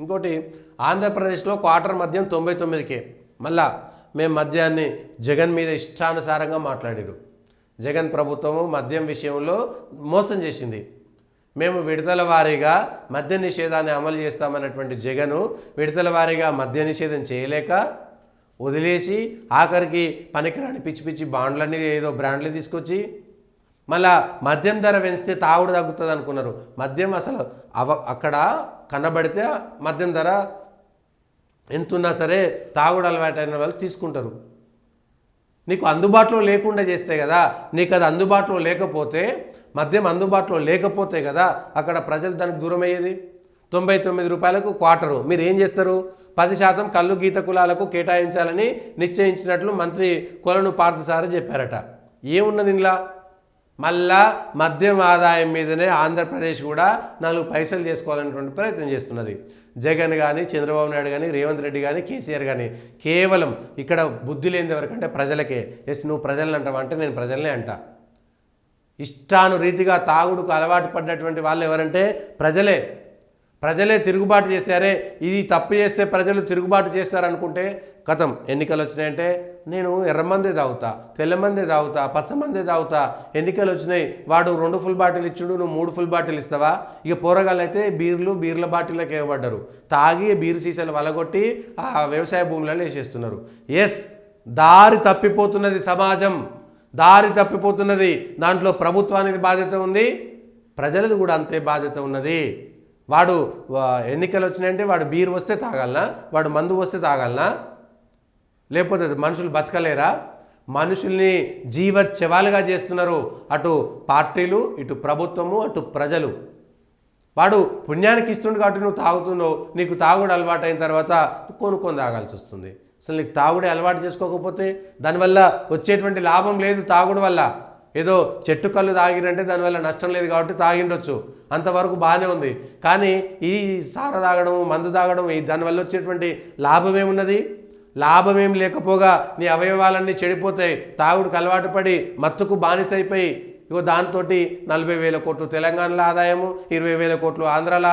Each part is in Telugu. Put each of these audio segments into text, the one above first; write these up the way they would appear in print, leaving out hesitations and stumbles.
ఇంకోటి ఆంధ్రప్రదేశ్లో క్వార్టర్ మద్యం 99కే మళ్ళా మేము మద్యాన్ని జగన్ మీద ఇష్టానుసారంగా మాట్లాడారు. జగన్ ప్రభుత్వము మద్యం విషయంలో మోసం చేసింది. మేము విడతల వారీగా మద్య నిషేధాన్ని అమలు చేస్తామన్నటువంటి జగను విడతల వారీగా మద్య నిషేధం చేయలేక వదిలేసి ఆఖరికి పనికిరాని పిచ్చి పిచ్చి బాండ్లన్నీ ఏదో బ్రాండ్లు తీసుకొచ్చి మళ్ళా మద్యం ధర పెంచితే తాగుడు తగ్గుతుంది అనుకున్నారు. మద్యం అసలు అక్కడ కనబడితే మద్యం ధర ఎంతున్నా సరే తాగుడు అలవాటైన వాళ్ళు తీసుకుంటారు. నీకు అందుబాటులో లేకుండా చేస్తే కదా, నీకు అది అందుబాటులో లేకపోతే మద్యం అందుబాటులో లేకపోతే కదా అక్కడ ప్రజలు దానికి దూరం అయ్యేది. 99 రూపాయలకు క్వార్టరు మీరు ఏం చేస్తారు? 10% కళ్ళు గీత కులాలకు కేటాయించాలని నిశ్చయించినట్లు మంత్రి కొలను పార్థసారథి చెప్పారట. ఏమున్నది ఇందులో? మళ్ళా మద్యం ఆదాయం మీదనే ఆంధ్రప్రదేశ్ కూడా 4 పైసలు చేసుకోవాలనేటువంటి ప్రయత్నం చేస్తున్నది. జగన్ కానీ, చంద్రబాబు నాయుడు కానీ, రేవంత్ రెడ్డి కానీ, కేసీఆర్ కానీ కేవలం ఇక్కడ బుద్ధి లేనిది ఎవరికంటే ప్రజలకే. ఎస్, నువ్వు ప్రజలను అంటావా అంటే నేను ప్రజలనే అంటా. ఇష్టానురీతిగా తాగుడుకు అలవాటు పడినటువంటి వాళ్ళు ఎవరంటే ప్రజలే తిరుగుబాటు చేశారే. ఇది తప్పు చేస్తే ప్రజలు తిరుగుబాటు చేస్తారనుకుంటే కథం. ఎన్నికలు వచ్చినాయంటే నేను ఎర్రమందే తాగుతా, తెల్లమందే తాగుతా, పచ్చమందే తాగుతా. ఎన్నికలు వచ్చినాయి, వాడు 2 ఫుల్ బాటిల్ ఇచ్చుడు, నువ్వు 3 ఫుల్ బాటిల్ ఇస్తావా? ఇక పోరగాళ్ళు అయితే బీర్ల బాటిల్లోకి ఇవ్వబడ్డారు. తాగి బీరు సీసాలు వలగొట్టి ఆ వ్యవసాయ భూములలో వేసేస్తున్నారు. ఎస్, దారి తప్పిపోతున్నది సమాజం, దారి తప్పిపోతున్నది. దాంట్లో ప్రభుత్వానికి బాధ్యత ఉంది, ప్రజలది కూడా అంతే బాధ్యత ఉన్నది. వాడు ఎన్నికలు వచ్చినాయంటే వాడు బీరు వస్తే తాగాలనా, వాడు మందు వస్తే తాగాలనా? లేకపోతే మనుషులు బతకలేరా? మనుషుల్ని జీవచ్యవాలుగా చేస్తున్నారు అటు పార్టీలు, ఇటు ప్రభుత్వము, అటు ప్రజలు. వాడు పుణ్యానికి ఇస్తుండు కాబట్టి నువ్వు తాగుతున్నావు. నీకు తాగుడు అలవాటు అయిన తర్వాత కొనుక్కొని తాగాల్సి వస్తుంది. అసలు నీకు తాగుడే అలవాటు చేసుకోకపోతే దానివల్ల వచ్చేటువంటి లాభం లేదు. తాగుడు వల్ల ఏదో చెట్టు కళ్ళు తాగిరంటే దానివల్ల నష్టం లేదు కాబట్టి తాగిండొచ్చు, అంతవరకు బాగానే ఉంది. కానీ ఈ సార తాగడం, మందు తాగడం, దానివల్ల వచ్చేటువంటి లాభం ఏమున్నది? లాభం ఏం లేకపోగా నీ అవయవాలన్నీ చెడిపోతాయి. తాగుడుకు అలవాటు పడి మత్తుకు బానిసైపోయి ఇగో దాంతో 40,000 కోట్లు తెలంగాణలో ఆదాయము, 20,000 కోట్లు ఆంధ్రాలో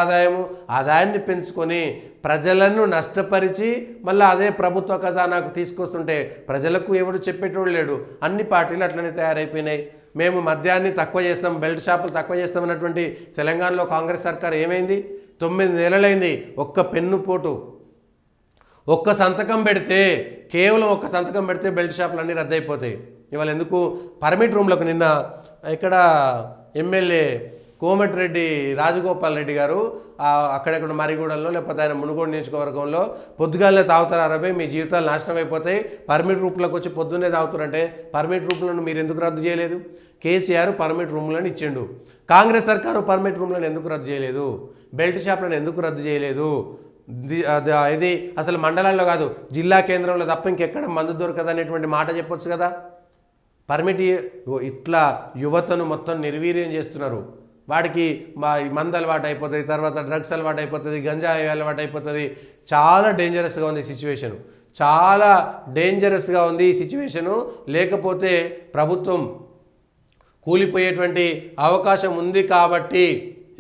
ఆదాయాన్ని పెంచుకొని ప్రజలను నష్టపరిచి మళ్ళీ అదే ప్రభుత్వ ఖజానాకు తీసుకొస్తుంటే ప్రజలకు ఎవడు చెప్పేటోడు లేడు. అన్ని పార్టీలు అట్లనే తయారైపోయినాయి. మేము మద్యాన్ని తక్కువ చేస్తాం, బెల్ట్ షాపులు తక్కువ చేస్తాం అన్నటువంటి తెలంగాణలో కాంగ్రెస్ సర్కార్ ఏమైంది? 9 నెలలైంది. ఒక్క పెన్ను పోటు, ఒక్క సంతకం పెడితే, కేవలం ఒక్క సంతకం పెడితే బెల్ట్ షాపులు అన్నీ రద్దయిపోతాయి. ఇవాళ ఎందుకు పర్మిట్ రూమ్లకు నిన్న ఇక్కడ ఎమ్మెల్యే కోమటిరెడ్డి రాజగోపాల్ రెడ్డి గారు అక్కడెక్కడ మరిగూడల్లో లేకపోతే ఆయన మునుగోడు నియోజకవర్గంలో పొద్దుగాలనే తాగుతారు. అరవై మీ జీవితాలు నాశనం అయిపోతాయి, పర్మిట్ రూమ్లకు వచ్చి పొద్దున్నే తాగుతారంటే పర్మిట్ రూమ్లను మీరు ఎందుకు రద్దు చేయలేదు? కేసీఆర్ పర్మిట్ రూమ్లను ఇచ్చిండు. కాంగ్రెస్ సర్కారు పర్మిట్ రూమ్లను ఎందుకు రద్దు చేయలేదు? బెల్ట్ షాప్లను ఎందుకు రద్దు చేయలేదు? ఇది అసలు మండలాల్లో కాదు, జిల్లా కేంద్రంలో తప్ప ఇంకెక్కడ మందు దొరకదు అనేటువంటి మాట చెప్పొచ్చు కదా. పర్మిట్ ఇట్లా యువతను మొత్తం నిర్వీర్యం చేస్తున్నారు. వాడికి మందు అలవాటు అయిపోతుంది, తర్వాత డ్రగ్స్ అలవాటు అయిపోతుంది, గంజాయి అలవాటు అయిపోతుంది. చాలా డేంజరస్గా ఉంది సిచ్యువేషను, చాలా డేంజరస్గా ఉంది ఈ సిచ్యువేషను. లేకపోతే ప్రభుత్వం కూలిపోయేటువంటి అవకాశం ఉంది కాబట్టి,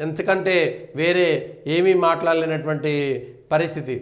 ఎందుకంటే వేరే ఏమీ మాట్లాడలేనటువంటి పరిస్థితి.